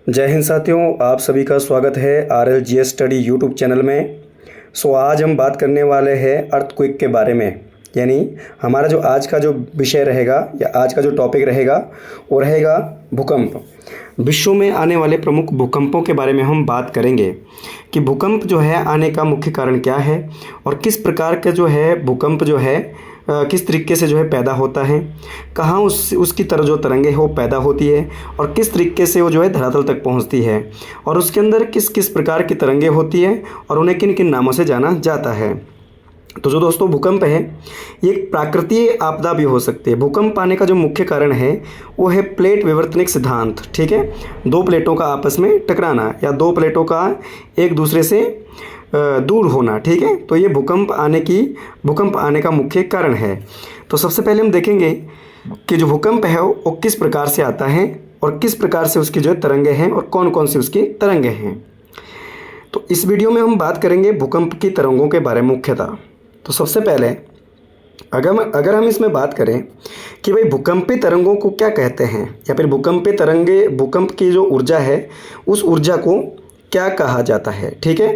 जय हिंद साथियों, आप सभी का स्वागत है RLGS स्टडी यूट्यूब चैनल में। आज हम बात करने वाले हैं अर्थक्वेक के बारे में। यानी हमारा जो आज का जो विषय रहेगा या आज का जो टॉपिक रहेगा वो रहेगा भूकंप। विश्व में आने वाले प्रमुख भूकंपों के बारे में हम बात करेंगे कि भूकंप जो है आने का मुख्य कारण क्या है और किस प्रकार का जो है भूकंप जो है किस तरीके से जो है पैदा होता है, कहाँ उसकी तरह जो तरंगे है वो पैदा होती है और किस तरीके से वो जो है धरातल तक पहुंचती है और उसके अंदर किस किस प्रकार की तरंगे होती है और उन्हें किन किन नामों से जाना जाता है। तो जो दोस्तों भूकंप है ये एक प्राकृतिक आपदा भी हो सकती है। भूकंप आने का जो मुख्य कारण है वो है प्लेट विवर्तनिक सिद्धांत। ठीक है, दो प्लेटों का आपस में टकराना या दो प्लेटों का एक दूसरे से दूर होना। ठीक है, तो ये भूकंप आने का मुख्य कारण है। तो सबसे पहले हम देखेंगे कि जो भूकंप है वो किस प्रकार से आता है और किस प्रकार से उसकी जो है तरंगे हैं और कौन कौन सी उसकी तरंगे हैं। तो इस वीडियो में हम बात करेंगे भूकंप की तरंगों के बारे में मुख्यतः। तो सबसे पहले अगर हम इसमें बात करें कि भाई भूकंपीय तरंगों को क्या कहते हैं या फिर भूकंप की जो ऊर्जा है उस ऊर्जा को क्या कहा जाता है। ठीक है,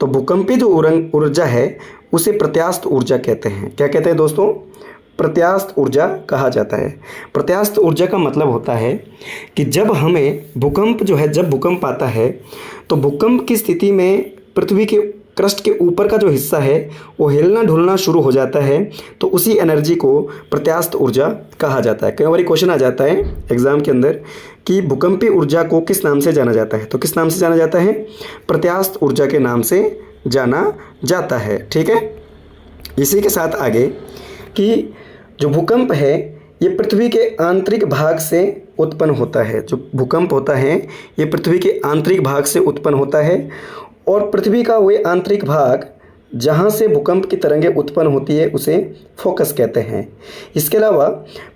तो भूकंपीय जो ऊर्जा है उसे प्रत्यास्थ ऊर्जा कहते हैं। क्या कहते हैं दोस्तों? प्रत्यास्थ ऊर्जा कहा जाता है। प्रत्यास्थ ऊर्जा का मतलब होता है कि जब भूकंप आता है तो भूकंप की स्थिति में पृथ्वी के क्रस्ट के ऊपर का जो हिस्सा है वो हिलना ढुलना शुरू हो जाता है, तो उसी एनर्जी को प्रत्यास्थ ऊर्जा कहा जाता है। कई बार क्वेश्चन आ जाता है एग्जाम के अंदर कि भूकंपीय ऊर्जा को किस नाम से जाना जाता है, तो किस नाम से जाना जाता है? प्रत्यास्थ ऊर्जा के नाम से जाना जाता है। ठीक है, इसी के साथ आगे कि जो भूकंप है ये पृथ्वी के आंतरिक भाग से उत्पन्न होता है। जो भूकंप होता है ये पृथ्वी के आंतरिक भाग से उत्पन्न होता है और पृथ्वी का वह आंतरिक भाग जहाँ से भूकंप की तरंगें उत्पन्न होती है उसे फोकस कहते हैं। इसके अलावा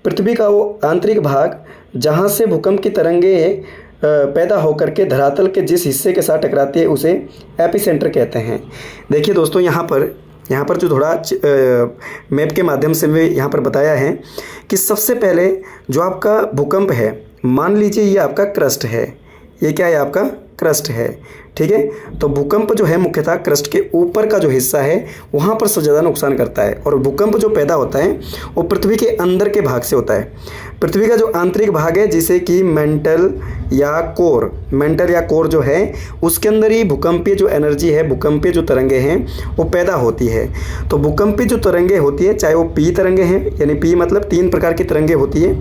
पृथ्वी का वो आंतरिक भाग जहाँ से भूकंप की तरंगें पैदा होकर के धरातल के जिस हिस्से के साथ टकराती है उसे एपिसेंटर कहते हैं। देखिए दोस्तों, यहाँ पर जो थोड़ा मैप के माध्यम से भी यहाँ पर बताया है कि सबसे पहले जो आपका भूकंप है, मान लीजिए ये आपका क्रस्ट है, ये क्या है? आपका क्रस्ट है। ठीक है, तो भूकंप जो है मुख्यतः क्रस्ट के ऊपर का जो हिस्सा है वहाँ पर सबसे ज़्यादा नुकसान करता है और भूकंप जो पैदा होता है वो पृथ्वी के अंदर के भाग से होता है। पृथ्वी का जो आंतरिक भाग है जिसे कि मेंटल या कोर जो है उसके अंदर ही भूकंपीय जो एनर्जी है, भूकंपीय जो तरंगे हैं वो पैदा होती है। तो भूकंपीय जो तरंगे होती है चाहे वो पी तरंगे हैं, यानी पी मतलब 3 प्रकार की तरंगे होती है,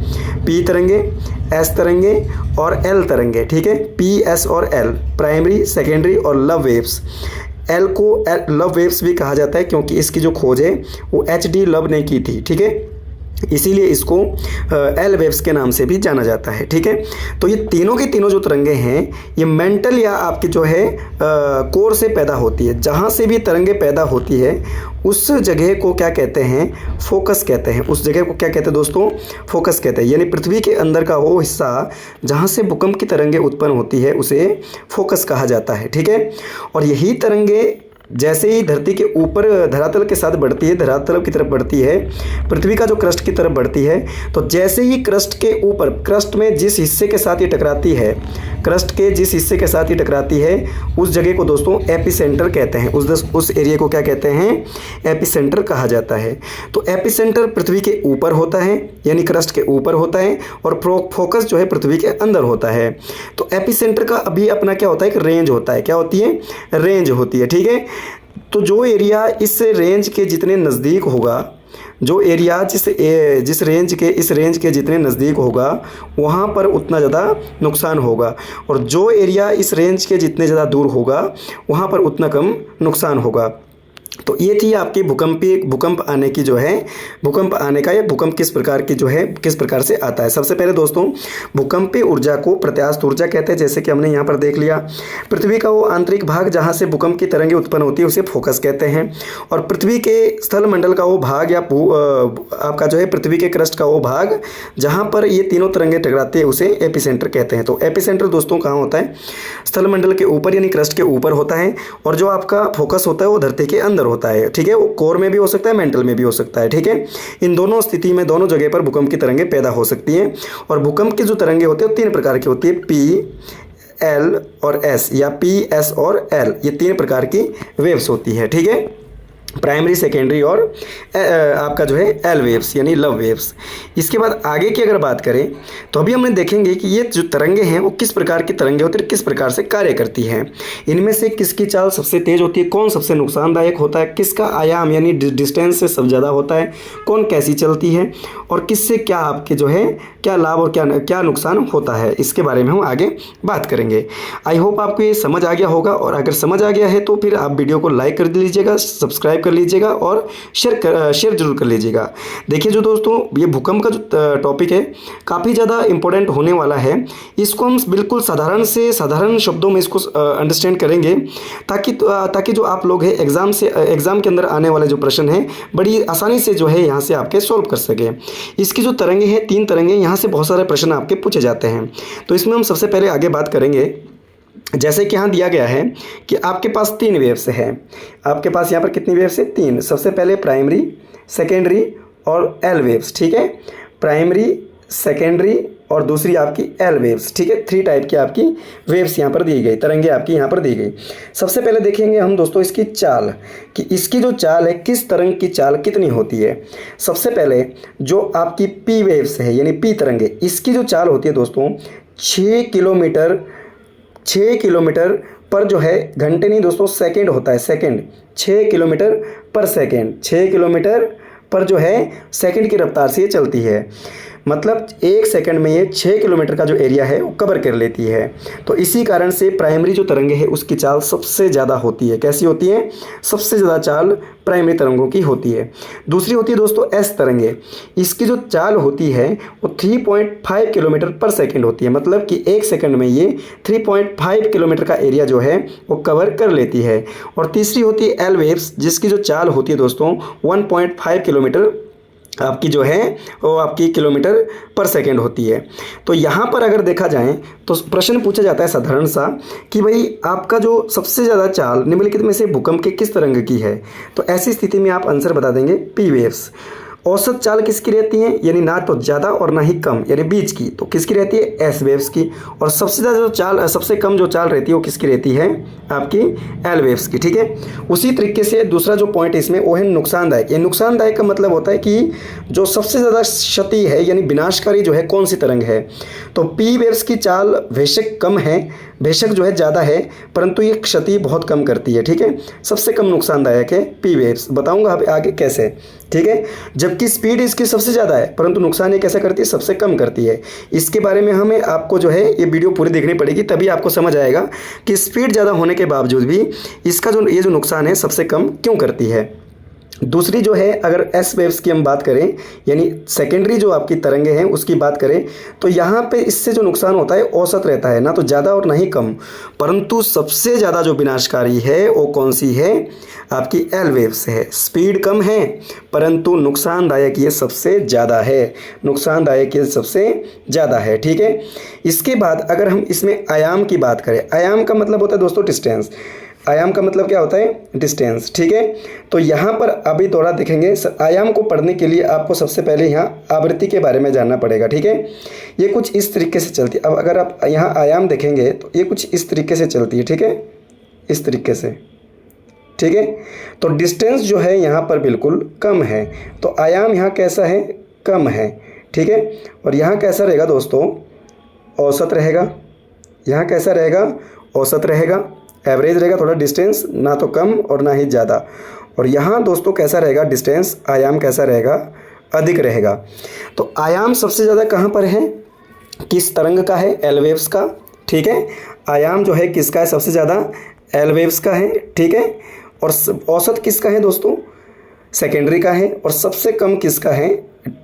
पी तरंगे, एस तरंगे और एल तरंगे। ठीक है, पी, एस और एल, प्राइमरी, सेकेंडरी और लव वेव्स। एल को लव वेव्स भी कहा जाता है क्योंकि इसकी जो खोज है वो HD लव ने की थी। ठीक है, इसीलिए इसको एल वेव्स के नाम से भी जाना जाता है। ठीक है, तो ये तीनों की तीनों जो तरंगे हैं ये मेंटल या आपकी जो है कोर से पैदा होती है। जहाँ से भी तरंगे पैदा होती है उस जगह को क्या कहते हैं? फोकस कहते हैं। उस जगह को क्या कहते हैं दोस्तों? फोकस कहते हैं। यानी पृथ्वी के अंदर का वो हिस्सा जहाँ से भूकंप की तरंगे उत्पन्न होती है उसे फोकस कहा जाता है। ठीक है, और यही तरंगे जैसे ही धरती के ऊपर धरातल के साथ बढ़ती है, धरातल की तरफ बढ़ती है, पृथ्वी का जो क्रस्ट की तरफ बढ़ती है, तो जैसे ही क्रस्ट के ऊपर, क्रस्ट में जिस हिस्से के साथ ये टकराती है, क्रस्ट के जिस हिस्से के साथ ये टकराती है उस जगह को दोस्तों एपिसेंटर कहते हैं। उस एरिया को क्या कहते हैं? एपिसेंटर कहा जाता है। तो एपिसेंटर पृथ्वी के ऊपर होता है, यानी क्रस्ट के ऊपर होता है और फोकस जो है पृथ्वी के अंदर होता है। तो एपिसेंटर का अभी अपना क्या होता है? एक रेंज होता है। क्या होती है? रेंज होती है। ठीक है, तो जो एरिया इस रेंज के जितने नज़दीक होगा, जो एरिया इस रेंज के जितने नज़दीक होगा वहाँ पर उतना ज़्यादा नुकसान होगा और जो एरिया इस रेंज के जितने ज़्यादा दूर होगा वहाँ पर उतना कम नुकसान होगा। तो ये थी आपकी भूकंप आने की जो है, भूकंप आने का या भूकंप किस प्रकार से आता है। सबसे पहले दोस्तों भूकंपीय ऊर्जा को प्रत्यास्थ ऊर्जा कहते हैं, जैसे कि हमने यहाँ पर देख लिया। पृथ्वी का वो आंतरिक भाग जहाँ से भूकंप की तरंगें उत्पन्न होती है उसे फोकस कहते हैं और पृथ्वी के स्थल मंडल का वो भाग या आपका जो है पृथ्वी के क्रस्ट का वो भाग जहाँ पर ये तीनों तरंगें टकराती है उसे एपिसेंटर कहते हैं। तो एपिसेंटर दोस्तों कहाँ होता है? स्थल मंडल के ऊपर यानी क्रस्ट के ऊपर होता है और जो आपका फोकस होता है वो धरती के अंदर होता है। ठीक है, वो कोर में भी हो सकता है, मेंटल में भी हो सकता है। ठीक है, इन दोनों स्थिति में दोनों जगह पर भूकंप की तरंगें पैदा हो सकती हैं और भूकंप की जो तरंगें होती है वो 3 प्रकार की होती है, पी, एल और एस, या पी, एस और एल, ये 3 प्रकार की वेव्स होती है। ठीक है, प्राइमरी, सेकेंडरी और आपका जो है एल वेव्स यानी लव वेव्स। इसके बाद आगे की अगर बात करें तो अभी हमने देखेंगे कि ये जो तरंगे हैं वो किस प्रकार की तरंगे होती है, किस प्रकार से कार्य करती हैं। इनमें से किसकी चाल सबसे तेज होती है, कौन सबसे नुकसानदायक होता है, किसका आयाम यानी डिस्टेंस से सब ज़्यादा होता है, कौन कैसी चलती है और किससे क्या आपके जो है क्या लाभ और क्या नुकसान होता है, इसके बारे में हम आगे बात करेंगे। आई होप आपको ये समझ आ गया होगा, और अगर समझ आ गया है तो फिर आप वीडियो को लाइक कर लीजिएगा, सब्सक्राइब कर लीजिएगा और शेयर जरूर कर लीजिएगा। देखिए जो दोस्तों, ये भूकंप का जो टॉपिक है काफ़ी ज़्यादा इंपॉर्टेंट होने वाला है। इसको हम बिल्कुल साधारण शब्दों में इसको अंडरस्टैंड करेंगे, ताकि जो आप लोग हैं एग्ज़ाम के अंदर आने वाले जो प्रश्न हैं बड़ी आसानी से जो है यहाँ से आपके सॉल्व कर सके। इसकी जो तरंगे हैं 3 तरंगे, यहाँ से बहुत सारे प्रश्न आपके पूछे जाते हैं। तो इसमें हम सबसे पहले आगे बात करेंगे। जैसे कि यहाँ दिया गया है कि आपके पास 3 वेव्स हैं। आपके पास यहाँ पर कितनी वेव्स है? 3। सबसे पहले प्राइमरी, सेकेंडरी और एल वेव्स। ठीक है, प्राइमरी, सेकेंडरी और दूसरी आपकी एल वेव्स। ठीक है, 3 टाइप की आपकी वेव्स यहाँ पर दी गई, तरंगे आपकी यहाँ पर दी गई। सबसे पहले देखेंगे हम दोस्तों इसकी चाल, कि इसकी जो चाल है, किस तरंग की चाल कितनी होती है। सबसे पहले जो आपकी पी वेव्स है यानी पी तरंगे, इसकी जो चाल होती है दोस्तों 6 किलोमीटर पर जो है घंटे नहीं दोस्तों, सेकंड होता है, सेकंड। 6 किलोमीटर पर सेकंड, 6 किलोमीटर पर जो है सेकंड की रफ्तार से ये चलती है। मतलब 1 सेकंड में ये 6 किलोमीटर का जो एरिया है वो कवर कर लेती है। तो इसी कारण से प्राइमरी जो तरंगे है उसकी चाल सबसे ज़्यादा होती है। कैसी होती है? सबसे ज़्यादा चाल प्राइमरी तरंगों की होती है। दूसरी होती है दोस्तों एस तरंगे। इसकी जो चाल होती है वो 3.5 किलोमीटर पर सेकंड होती है। मतलब कि 1 सेकंड में ये 3.5 किलोमीटर का एरिया जो है वो कवर कर लेती है। और तीसरी होती है एल वेव्स, जिसकी जो चाल होती है दोस्तों 1.5 किलोमीटर आपकी जो है वो आपकी किलोमीटर पर सेकंड होती है। तो यहाँ पर अगर देखा जाए तो प्रश्न पूछा जाता है साधारण सा कि भाई आपका जो सबसे ज़्यादा चाल निम्नलिखित में से भूकंप के किस तरंग की है। तो ऐसी स्थिति में आप आंसर बता देंगे पी वेव्स। औसत चाल किसकी रहती है, यानी ना तो ज़्यादा और ना ही कम, यानी बीच की, तो किसकी रहती है? एस वेव्स की। और सबसे ज़्यादा जो चाल, सबसे कम जो चाल रहती है वो किसकी रहती है? आपकी एल वेव्स की। ठीक है, उसी तरीके से दूसरा जो पॉइंट इसमें वो है नुकसानदायक। ये नुकसानदायक का मतलब होता है कि जो सबसे ज़्यादा क्षति है यानी विनाशकारी जो है कौन सी तरंग है। तो पी वेव्स की चाल बेशक कम है, बेशक जो है ज़्यादा है, परंतु ये क्षति बहुत कम करती है। ठीक है, सबसे कम नुकसानदायक है पी वेव्स। बताऊंगा अब आगे कैसे। ठीक है, जबकि स्पीड इसकी सबसे ज़्यादा है, परंतु नुकसान ये कैसा करती है? सबसे कम करती है। इसके बारे में हमें आपको जो है ये वीडियो पूरी देखनी पड़ेगी, तभी आपको समझ आएगा कि स्पीड ज़्यादा होने के बावजूद भी इसका जो ये जो नुकसान है सबसे कम क्यों करती है। दूसरी जो है अगर एस वेव्स की हम बात करें, यानी सेकेंडरी जो आपकी तरंगे हैं उसकी बात करें, तो यहाँ पे इससे जो नुकसान होता है औसत रहता है, ना तो ज़्यादा और ना ही कम। परंतु सबसे ज़्यादा जो विनाशकारी है वो कौन सी है? आपकी एल वेव्स है। स्पीड कम है परंतु नुकसानदायक ये सबसे ज़्यादा है, नुकसानदायक ये सबसे ज़्यादा है। ठीक है, इसके बाद अगर हम इसमें आयाम की बात करें, आयाम का मतलब होता है दोस्तों डिस्टेंस। आयाम का मतलब क्या होता है? डिस्टेंस। ठीक है, तो यहाँ पर अभी थोड़ा देखेंगे। आयाम को पढ़ने के लिए आपको सबसे पहले यहाँ आवृत्ति के बारे में जानना पड़ेगा। ठीक है, ये कुछ इस तरीके से चलती है। अब अगर आप यहाँ आयाम देखेंगे तो ये कुछ इस तरीके से चलती है। ठीक है, इस तरीके से। ठीक है, तो डिस्टेंस जो है यहाँ पर बिल्कुल कम है, तो आयाम यहाँ कैसा है? कम है। ठीक है, और यहाँ कैसा रहेगा दोस्तों? औसत रहेगा। यहाँ कैसा रहेगा? औसत रहेगा, एवरेज रहेगा। थोड़ा डिस्टेंस ना तो कम और ना ही ज़्यादा। और यहाँ दोस्तों कैसा रहेगा? डिस्टेंस, आयाम कैसा रहेगा? अधिक रहेगा। तो आयाम सबसे ज़्यादा कहाँ पर है? किस तरंग का है? एल वेव्स का। ठीक है, आयाम जो है किसका है सबसे ज़्यादा? एल वेव्स का है। ठीक है, और औसत किसका है दोस्तों? सेकेंडरी का है। और सबसे कम किसका है?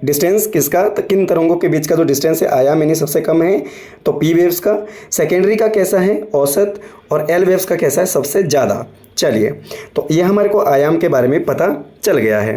डिस्टेंस किसका? तो किन तरंगों के बीच का जो डिस्टेंस है आयाम यानी सबसे कम है, तो पी वेव्स का। सेकेंडरी का कैसा है? औसत। और एल वेव्स का कैसा है? सबसे ज़्यादा। चलिए, तो ये हमारे को आयाम के बारे में पता चल गया है।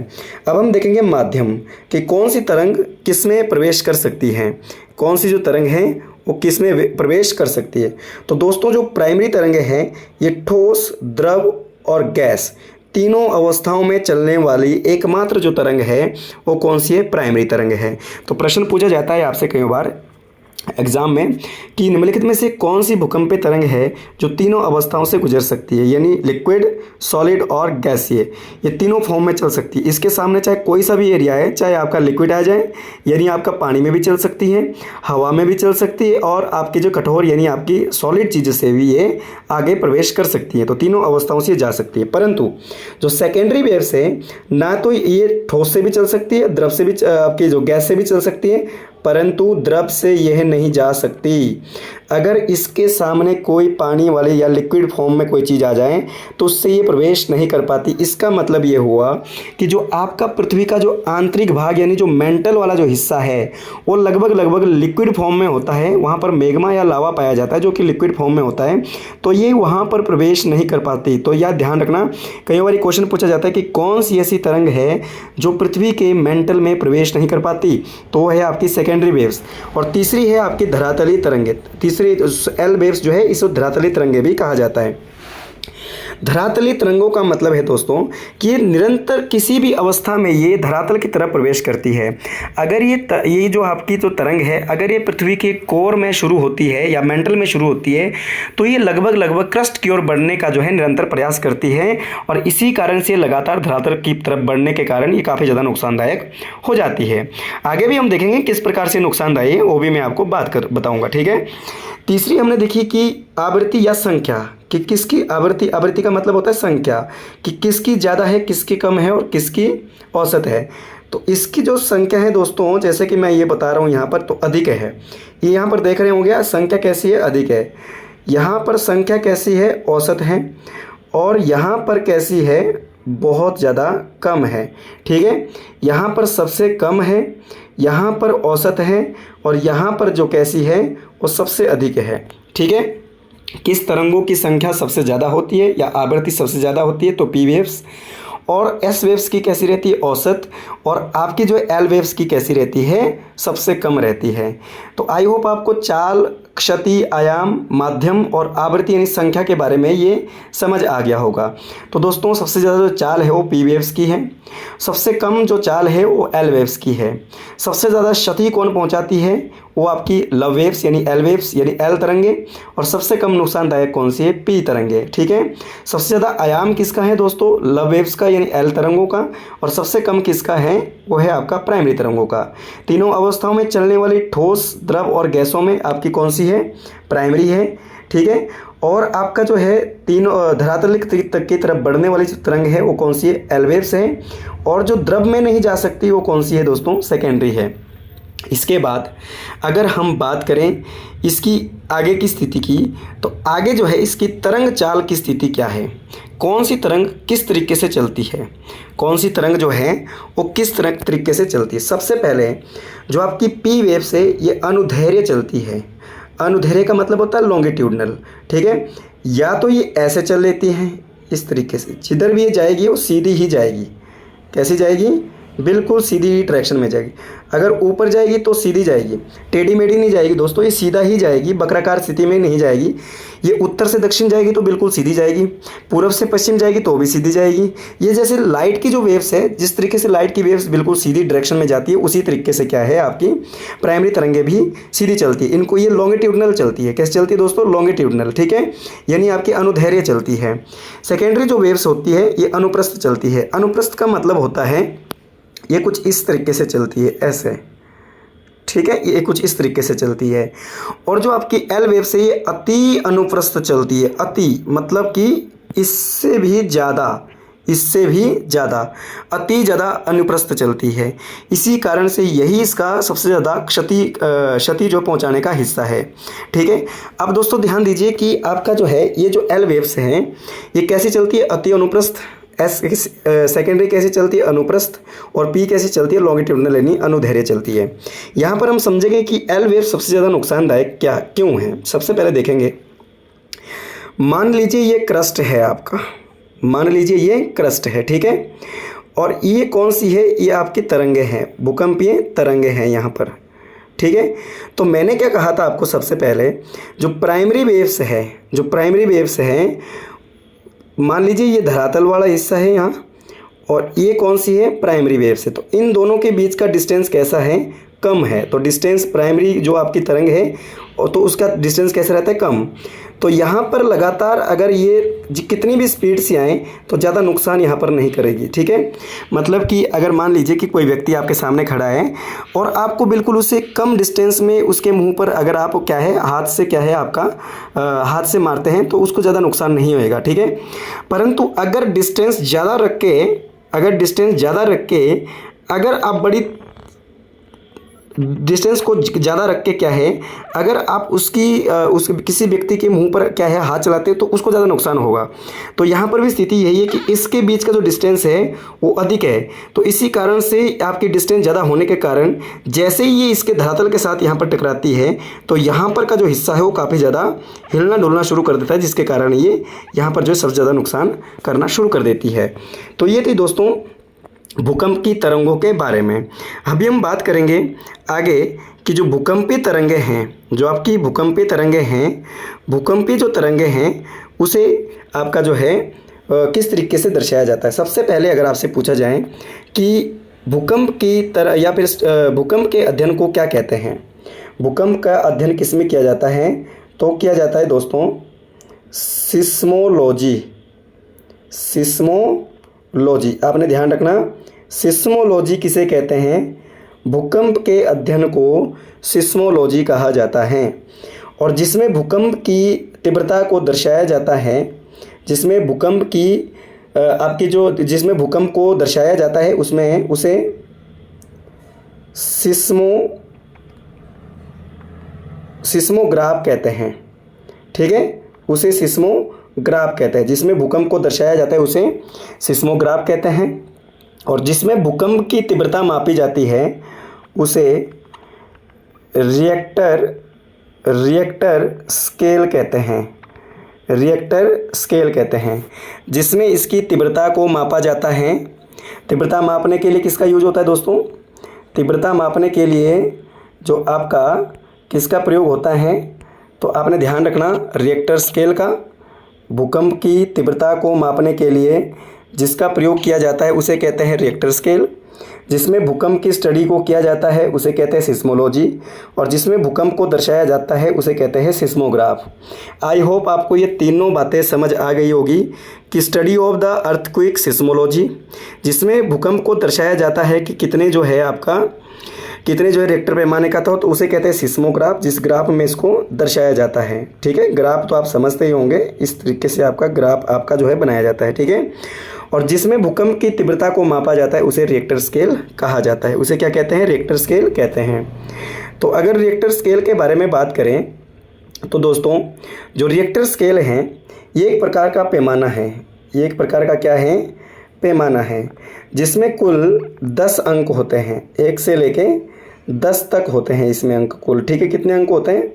अब हम देखेंगे माध्यम, कि कौन सी तरंग किस में प्रवेश कर सकती है, कौन सी जो तरंग है वो किस में प्रवेश कर सकती है। तो दोस्तों जो प्राइमरी तरंगें हैं ये ठोस, द्रव और गैस तीनों अवस्थाओं में चलने वाली एकमात्र जो तरंग है वो कौन सी है? प्राइमरी तरंग है। तो प्रश्न पूछा जाता है आपसे कई बार एग्जाम में कि निम्नलिखित में से कौन सी भूकंपीय तरंग है जो तीनों अवस्थाओं से गुजर सकती है, यानी लिक्विड, सॉलिड और गैसीय, ये तीनों फॉर्म में चल सकती है। इसके सामने चाहे कोई सा भी एरिया है, चाहे आपका लिक्विड आ जाए यानी आपका पानी में भी चल सकती है, हवा में भी चल सकती है, और आपकी जो कठोर यानी आपकी सॉलिड चीज़ से भी ये आगे प्रवेश कर सकती है। तो तीनों अवस्थाओं से जा सकती है। परंतु जो सेकेंडरी वेव्स है, ना तो ये ठोस से भी चल सकती है, द्रव से भी, आपकी जो गैस से भी चल सकती है, परंतु द्रव से यह नहीं जा सकती। अगर इसके सामने कोई पानी वाली या लिक्विड फॉर्म में कोई चीज़ आ जाए तो उससे ये प्रवेश नहीं कर पाती। इसका मतलब ये हुआ कि जो आपका पृथ्वी का जो आंतरिक भाग यानी जो मेंटल वाला जो हिस्सा है वो लगभग लिक्विड फॉर्म में होता है। वहाँ पर मैग्मा या लावा पाया जाता है जो कि लिक्विड फॉर्म में होता है, तो ये वहाँ पर प्रवेश नहीं कर पाती। तो यह ध्यान रखना, कई बार क्वेश्चन पूछा जाता है कि कौन सी ऐसी तरंग है जो पृथ्वी के मेंटल में प्रवेश नहीं कर पाती, तो वह है आपकी सेकेंडरी वेव्स। और तीसरी है आपकी धरातलीय तरंगे। तीसरी एल वेव्स जो है इसे धरातलीय तरंगे भी कहा जाता है। धरातलीय तरंगों का मतलब है दोस्तों कि निरंतर किसी भी अवस्था में ये धरातल की तरफ प्रवेश करती है। अगर ये जो आपकी जो तरंग है, अगर ये पृथ्वी के कोर में शुरू होती है या मेंटल में शुरू होती है, तो ये लगभग क्रस्ट की ओर बढ़ने का जो है निरंतर प्रयास करती है, और इसी कारण से लगातार धरातल की तरफ बढ़ने के कारण ये काफ़ी ज़्यादा नुकसानदायक हो जाती है। आगे भी हम देखेंगे किस प्रकार से नुकसानदायी है, वो भी मैं आपको बताऊँगा। ठीक है। तीसरी हमने देखी कि आवृत्ति या संख्या, कि किसकी आवृत्ति का मतलब होता है संख्या, कि किसकी ज़्यादा है, किसकी कम है और किसकी औसत है। तो इसकी जो संख्या है दोस्तों, जैसे कि मैं ये बता रहा हूँ यहाँ पर, तो अधिक है। ये यहाँ पर देख रहे होंगे संख्या कैसी है, अधिक है। यहाँ पर संख्या कैसी है, औसत है। और यहाँ पर कैसी है, बहुत ज़्यादा कम है। ठीक है। यहाँ पर सबसे कम है, यहाँ पर औसत है, और यहाँ पर जो कैसी है वो सबसे अधिक है। ठीक है। किस तरंगों की संख्या सबसे ज़्यादा होती है या आवृत्ति सबसे ज़्यादा होती है, तो पी वेव्स। और एस वेव्स की कैसी रहती है, औसत। और आपकी जो एल वेव्स की कैसी रहती है, सबसे कम रहती है। तो आई होप आपको चाल, क्षति, आयाम, माध्यम और आवृत्ति यानी संख्या के बारे में ये समझ आ गया होगा। तो दोस्तों सबसे ज़्यादा जो चाल है वो पी वेव्स की है, सबसे कम जो चाल है वो एल वेव्स की है। सबसे ज़्यादा क्षति कौन पहुंचाती है, वो आपकी लव वेव्स यानी एल वेव्स यानी एल तरंगे। और सबसे कम नुकसानदायक कौन सी है, पी तरंगे। ठीक है। सबसे ज़्यादा आयाम किसका है दोस्तों, लव वेव्स का यानी एल तरंगों का। और सबसे कम किसका है, वो है आपका प्राइमरी तरंगों का। तीनों अवस्थाओं में चलने वाली ठोस, द्रव और गैसों में आपकी कौन सी है, प्राइमरी है। ठीक है। और आपका जो है तीनों धरातल की तरफ बढ़ने वाली जो तरंग है वो कौन सी है, एल वेव्स है। और जो द्रव में नहीं जा सकती वो कौन सी है दोस्तों, सेकेंडरी है। इसके बाद अगर हम बात करें इसकी आगे की स्थिति की, तो आगे जो है इसकी तरंग चाल की स्थिति क्या है, कौन सी तरंग किस तरीके से चलती है, कौन सी तरंग जो है वो किस तरीके से चलती है। सबसे पहले जो आपकी पी वेव से ये अनुदैर्ध्य चलती है। अनुदैर्ध्य का मतलब होता है लॉन्गिट्यूडनल। ठीक है। या तो ये ऐसे चल लेती हैं इस तरीके से, जिधर भी ये जाएगी वो सीधी ही जाएगी। कैसी जाएगी, बिल्कुल सीधी डायरेक्शन में जाएगी। अगर ऊपर जाएगी तो सीधी जाएगी, टेढ़ी मेढ़ी नहीं जाएगी दोस्तों, ये सीधा ही जाएगी, वक्राकार स्थिति में नहीं जाएगी। ये उत्तर से दक्षिण जाएगी तो बिल्कुल सीधी जाएगी, पूर्व से पश्चिम जाएगी तो भी सीधी जाएगी। ये जैसे लाइट की जो वेव्स है, जिस तरीके से लाइट की वेव्स बिल्कुल सीधी डायरेक्शन में जाती है, उसी तरीके से क्या है आपकी प्राइमरी तरंगें भी सीधी चलती है। इनको ये लॉन्गिट्यूडनल चलती है। कैसे चलती है दोस्तों, लॉन्गिट्यूडनल। ठीक है। यानी आपकी अनुदैर्ध्य चलती है। सेकेंडरी जो वेव्स होती है ये अनुप्रस्थ चलती है। अनुप्रस्थ का मतलब होता है ये कुछ इस तरीके से चलती है, ऐसे। ठीक है। ये कुछ इस तरीके से चलती है। और जो आपकी एल वेव से ये अति अनुप्रस्थ चलती है। अति मतलब कि इससे भी ज़्यादा, अति ज़्यादा अनुप्रस्थ चलती है। इसी कारण से यही इसका सबसे ज़्यादा क्षति जो पहुंचाने का हिस्सा है। ठीक है। अब दोस्तों ध्यान दीजिए कि आपका जो है ये जो एल वेव्स हैं ये कैसी चलती है, अति अनुप्रस्थ। सेकेंडरी कैसी चलती है, अनुप्रस्थ। और पी कैसी चलती है, लॉन्गिट्यूडनल यानी अनुदैर्ध्य चलती है। यहाँ पर हम समझेंगे कि एल वेव सबसे ज़्यादा नुकसानदायक क्यों है। सबसे पहले देखेंगे, मान लीजिए ये क्रस्ट है आपका, मान लीजिए ये क्रस्ट है। ठीक है। और ये कौन सी है, ये आपकी तरंगे हैं, भूकंपीय तरंगे हैं यहाँ पर। ठीक है। तो मैंने क्या कहा था आपको, सबसे पहले जो प्राइमरी वेव्स हैं, मान लीजिए ये धरातल वाला हिस्सा है यहाँ, और ये कौन सी है, प्राइमरी वेव से। तो इन दोनों के बीच का डिस्टेंस कैसा है, कम है, तो डिस्टेंस प्राइमरी जो आपकी तरंग है तो उसका डिस्टेंस कैसे रहता है, कम। तो यहाँ पर लगातार अगर ये कितनी भी स्पीड से आए तो ज़्यादा नुकसान यहाँ पर नहीं करेगी, ठीक है। मतलब कि अगर मान लीजिए कि कोई व्यक्ति आपके सामने खड़ा है और आपको बिल्कुल उससे कम डिस्टेंस में उसके मुंह पर अगर आप क्या है हाथ से क्या है आपका हाथ से मारते हैं तो उसको ज़्यादा नुकसान नहीं होएगा, ठीक है। परंतु अगर डिस्टेंस ज़्यादा रख के अगर आप बड़ी डिस्टेंस को ज़्यादा रख के क्या है अगर आप उस किसी व्यक्ति के मुंह पर क्या है हाथ चलाते हैं तो उसको ज़्यादा नुकसान होगा। तो यहाँ पर भी स्थिति यही है कि इसके बीच का जो डिस्टेंस है वो अधिक है, तो इसी कारण से आपकी डिस्टेंस ज़्यादा होने के कारण जैसे ही ये इसके धरातल के साथ यहाँ पर टकराती है तो यहाँ पर का जो हिस्सा है वो काफ़ी ज़्यादा हिलना डुलना शुरू कर देता है, जिसके कारण ये यहाँ पर जो है सबसे ज़्यादा नुकसान करना शुरू कर देती है। तो ये थी दोस्तों भूकंप की तरंगों के बारे में। अभी हम बात करेंगे आगे कि जो भूकंपीय तरंगे हैं, जो आपकी भूकंपीय तरंगे हैं, भूकंपीय जो तरंगे हैं उसे आपका जो है किस तरीके से दर्शाया जाता है। सबसे पहले अगर आपसे पूछा जाए कि भूकंप की तरह या फिर भूकंप के अध्ययन को क्या कहते हैं, भूकंप का अध्ययन किस में किया जाता है, तो किया जाता है दोस्तों सिस्मोलॉजी। सिस्मोलॉजी आपने ध्यान रखना, सिस्मोलॉजी किसे कहते हैं, भूकंप के अध्ययन को सिस्मोलॉजी कहा जाता है। और जिसमें भूकंप की तीव्रता को दर्शाया जाता है, जिसमें भूकंप की आपकी जो जिसमें भूकंप को दर्शाया जाता है उसमें उसे सिस्मोग्राफ कहते हैं, ठीक है। उसे सिस्मोग्राफ कहते हैं, जिसमें भूकंप को दर्शाया जाता है उसे सिस्मोग्राफ कहते हैं। और जिसमें भूकंप की तीव्रता मापी जाती है उसे रिएक्टर स्केल कहते हैं, रिएक्टर स्केल कहते हैं। जिसमें इसकी तीव्रता को मापा जाता है। तीव्रता मापने के लिए किसका यूज होता है दोस्तों, तीव्रता मापने के लिए जो आपका किसका प्रयोग होता है, तो आपने ध्यान रखना रिएक्टर स्केल का। भूकंप की तीव्रता को मापने के लिए जिसका प्रयोग किया जाता है उसे कहते हैं रिएक्टर स्केल। जिसमें भूकंप की स्टडी को किया जाता है उसे कहते हैं सिस्मोलॉजी। और जिसमें भूकंप को दर्शाया जाता है उसे कहते हैं सिस्मोग्राफ। आई होप आपको ये तीनों बातें समझ आ गई होगी कि study of the earthquake seismology, जिसमें भूकंप को दर्शाया जाता है कि कितने जो है रिएक्टर पैमाने का था, तो उसे कहते हैं सिस्मोग्राफ, जिस ग्राफ में इसको दर्शाया जाता है, ठीक है। ग्राफ तो आप समझते ही होंगे, इस तरीके से आपका ग्राफ आपका जो है बनाया जाता है, ठीक है। और जिसमें भूकंप की तीव्रता को मापा जाता है उसे रिएक्टर स्केल कहा जाता है। उसे क्या कहते हैं, रिएक्टर स्केल कहते हैं। तो अगर रिएक्टर स्केल के बारे में बात करें तो दोस्तों जो रिएक्टर स्केल हैं ये एक प्रकार का पैमाना है, ये एक प्रकार का क्या है, पैमाना है, जिसमें कुल 10 अंक होते हैं, 1 से लेके 10 तक होते हैं इसमें अंक कुल, ठीक है। कितने अंक होते हैं,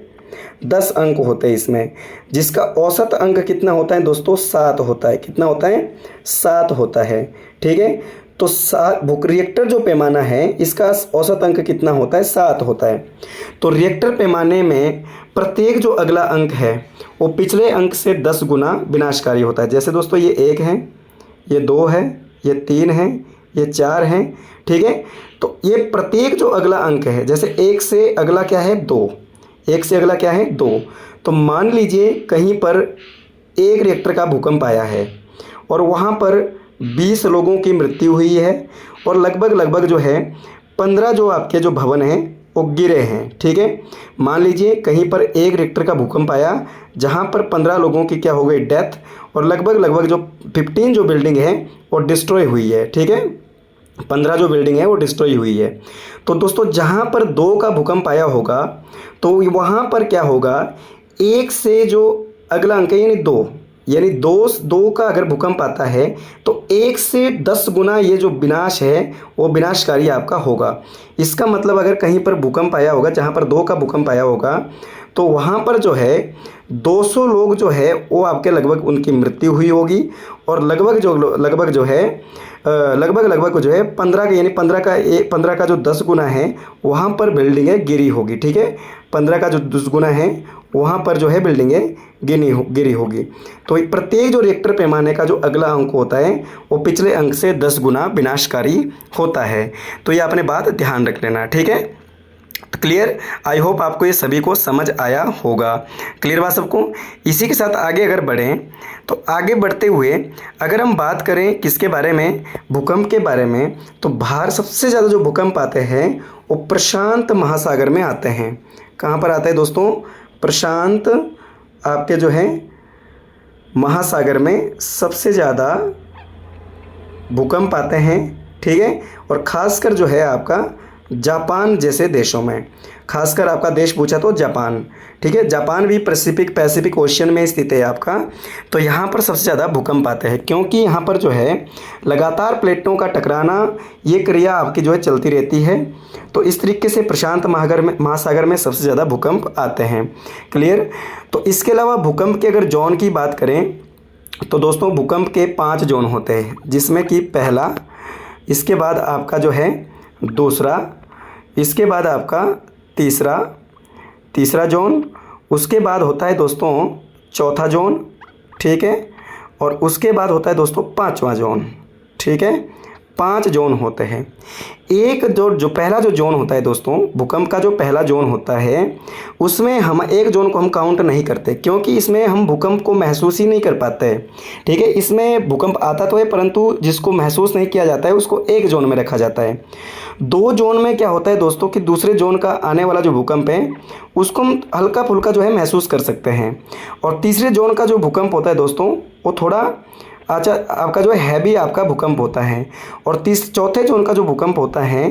10 अंक होते हैं इसमें, जिसका औसत अंक कितना होता है दोस्तों, 7 होता है। कितना होता है, 7 होता है, ठीक है। तो रिएक्टर जो पैमाना है इसका औसत अंक कितना होता है, 7 होता है। तो रिएक्टर पैमाने में प्रत्येक जो अगला अंक है वो पिछले अंक से 10 गुना विनाशकारी होता है। जैसे दोस्तों ये 1 है, ये 2 है, ये 3 है, ये 4 है, ठीक है। तो ये प्रत्येक जो अगला अंक है, जैसे 1 से अगला क्या है, 2, 1 से अगला क्या है, 2। तो मान लीजिए कहीं पर एक रिएक्टर का भूकंप आया है और वहाँ पर 20 लोगों की मृत्यु हुई है और लगभग जो है 15 जो आपके जो भवन हैं वो गिरे हैं, ठीक है। मान लीजिए कहीं पर एक रिएक्टर का भूकंप आया जहाँ पर 15 लोगों की क्या हो गई, डेथ, और लगभग जो 15 जो बिल्डिंग है वो डिस्ट्रॉय हुई है, ठीक है। 15 जो बिल्डिंग है वो डिस्ट्रॉय हुई है। तो दोस्तों जहाँ पर 2 का भूकंप आया होगा तो वहाँ पर क्या होगा, 1 से जो अगला अंक है यानी 2 का अगर भूकंप आता है तो 1 से 10 गुना ये जो विनाश है वो विनाशकारी आपका होगा। इसका मतलब अगर कहीं पर भूकंप आया होगा जहाँ पर 2 का भूकंप आया होगा तो वहाँ पर जो है 200 लोग जो है वो आपके लगभग उनकी मृत्यु हुई होगी और लगभग जो है 15 का यानी 15 का जो 10 गुना है वहाँ पर बिल्डिंगें गिरी होगी, ठीक है। 15 का जो 10 गुना है वहाँ पर जो है बिल्डिंगें गिरी होगी। तो प्रत्येक जो रिएक्टर पैमाने का जो अगला अंक होता है वो पिछले अंक से 10 गुना विनाशकारी होता है। तो ये आपने बात ध्यान रख लेना, ठीक है। तो क्लियर, आई होप आपको ये सभी को समझ आया होगा। क्लियर बात सबको। इसी के साथ आगे अगर बढ़ें तो आगे बढ़ते हुए अगर हम बात करें किसके बारे में, भूकंप के बारे में, तो बाहर सबसे ज़्यादा जो भूकंप आते हैं वो प्रशांत महासागर में आते हैं। कहाँ पर आते हैं दोस्तों? प्रशांत आपके जो है महासागर में सबसे ज़्यादा भूकंप आते हैं। ठीक है, और ख़ासकर जो है आपका जापान जैसे देशों में, खासकर आपका देश पूछा तो जापान। ठीक है, जापान भी पैसिफिक ओशियन में स्थित है आपका। तो यहाँ पर सबसे ज़्यादा भूकंप आते हैं क्योंकि यहाँ पर जो है लगातार प्लेटों का टकराना, ये क्रिया आपकी जो है चलती रहती है। तो इस तरीके से प्रशांत महासागर में सबसे ज़्यादा भूकंप आते हैं। क्लियर। तो इसके अलावा भूकंप के अगर जोन की बात करें तो दोस्तों भूकंप के 5 जोन होते हैं, जिसमें कि पहला, इसके बाद आपका जो है दूसरा, इसके बाद आपका तीसरा जोन, उसके बाद होता है दोस्तों चौथा जोन। ठीक है, और उसके बाद होता है दोस्तों 5वां जोन। ठीक है, 5 जोन होते हैं। एक जो पहला जो जोन होता है दोस्तों, भूकंप का जो पहला जोन होता है उसमें हम एक जोन को हम काउंट नहीं करते क्योंकि इसमें हम भूकंप को महसूस ही नहीं कर पाते। ठीक है, इसमें भूकंप आता तो है परंतु जिसको महसूस नहीं किया जाता है उसको एक जोन में रखा जाता है। 2 जोन में क्या होता है दोस्तों कि दूसरे जोन का आने वाला जो भूकंप है उसको हम हल्का फुल्का जो है महसूस कर सकते हैं। और तीसरे जोन का जो भूकंप होता है दोस्तों वो थोड़ा आपका जो है हैवी आपका भूकंप होता है। और चौथे जोन का जो भूकंप होता है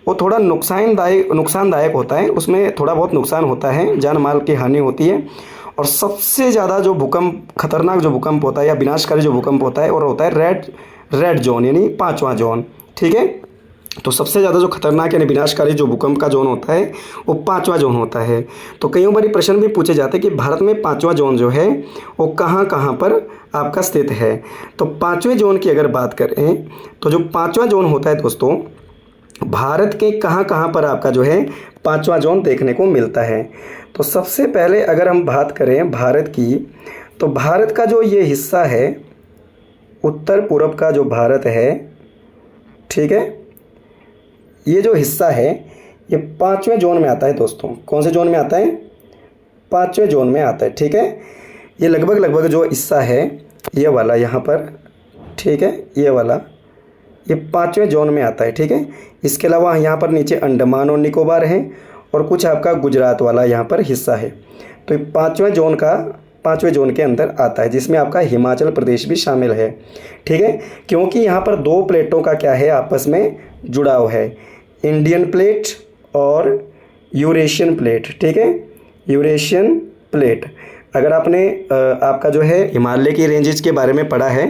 वो थोड़ा नुकसानदायक होता है, उसमें थोड़ा बहुत नुकसान होता है, जान माल की हानि होती है। और सबसे ज़्यादा जो भूकंप, खतरनाक जो भूकंप होता है या विनाशकारी जो भूकंप होता है और होता है रेड जोन यानी 5वां जोन। ठीक है, तो सबसे ज़्यादा जो खतरनाक यानी विनाशकारी जो भूकंप का जोन होता है वो 5वां जोन होता है। तो कई बार प्रश्न भी पूछे जाते हैं कि भारत में 5वां जोन जो है वो कहाँ कहाँ पर आपका स्थित है। तो 5वें जोन की अगर बात करें तो जो 5वां जोन होता है दोस्तों, भारत के कहाँ कहाँ पर आपका जो है 5वां जोन देखने को मिलता है। तो सबसे पहले अगर हम बात करें भारत की, तो भारत का जो ये हिस्सा है, उत्तर पूर्व का जो भारत है, ठीक है, ये जो हिस्सा है ये 5वें जोन में आता है दोस्तों। कौन से जोन में आता है? 5वें जोन में आता है। ठीक है, ये लगभग जो हिस्सा है ये वाला यहाँ पर, ठीक है, ये वाला ये 5वें जोन में आता है। ठीक है, इसके अलावा यहाँ पर नीचे अंडमान और निकोबार है और कुछ आपका गुजरात वाला यहाँ पर हिस्सा है। तो ये 5वें जोन के अंदर आता है, जिसमें आपका हिमाचल प्रदेश भी शामिल है। ठीक है, क्योंकि यहाँ पर 2 प्लेटों का क्या है आपस में जुड़ाव है, इंडियन प्लेट और यूरेशियन प्लेट। ठीक है, यूरेशियन प्लेट। अगर आपने आपका जो है हिमालय की रेंजेस के बारे में पढ़ा है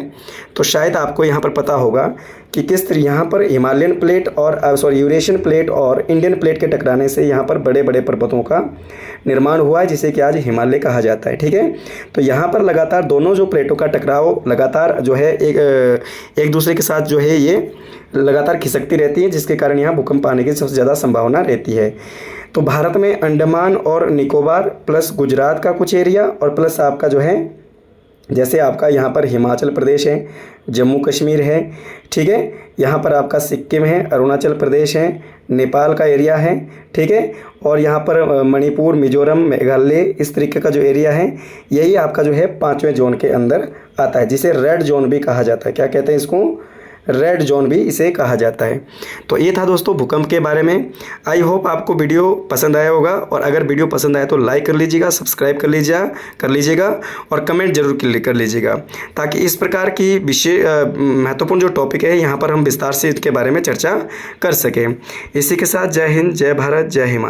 तो शायद आपको यहाँ पर पता होगा कि किस तरह यहाँ पर हिमालयन प्लेट और यूरेशियन प्लेट और इंडियन प्लेट के टकराने से यहाँ पर बड़े बड़े पर्वतों का निर्माण हुआ है, जिसे कि आज हिमालय कहा जाता है। ठीक है, तो यहाँ पर लगातार दोनों जो प्लेटों का टकराव लगातार जो है एक दूसरे के साथ जो है ये लगातार खिसकती रहती है, जिसके कारण यहाँ भूकंप आने की सबसे ज़्यादा संभावना रहती है। तो भारत में अंडमान और निकोबार प्लस गुजरात का कुछ एरिया और प्लस आपका जो है जैसे आपका यहाँ पर हिमाचल प्रदेश है, जम्मू कश्मीर है, ठीक है, यहाँ पर आपका सिक्किम है, अरुणाचल प्रदेश है, नेपाल का एरिया है, ठीक है, और यहाँ पर मणिपुर, मिजोरम, मेघालय, इस तरीके का जो एरिया है यही आपका जो है 5वें जोन के अंदर आता है, जिसे रेड जोन भी कहा जाता है। क्या कहते हैं इसको? रेड जोन भी इसे कहा जाता है। तो ये था दोस्तों भूकंप के बारे में। आई होप आपको वीडियो पसंद आया होगा, और अगर वीडियो पसंद आया तो लाइक कर लीजिएगा, सब्सक्राइब कर लीजिएगा और कमेंट जरूर कर लीजिएगा, ताकि इस प्रकार की विषय महत्वपूर्ण जो टॉपिक है यहाँ पर हम विस्तार से इसके बारे में चर्चा कर सकें। इसी के साथ जय हिंद, जय भारत, जय हिमालय।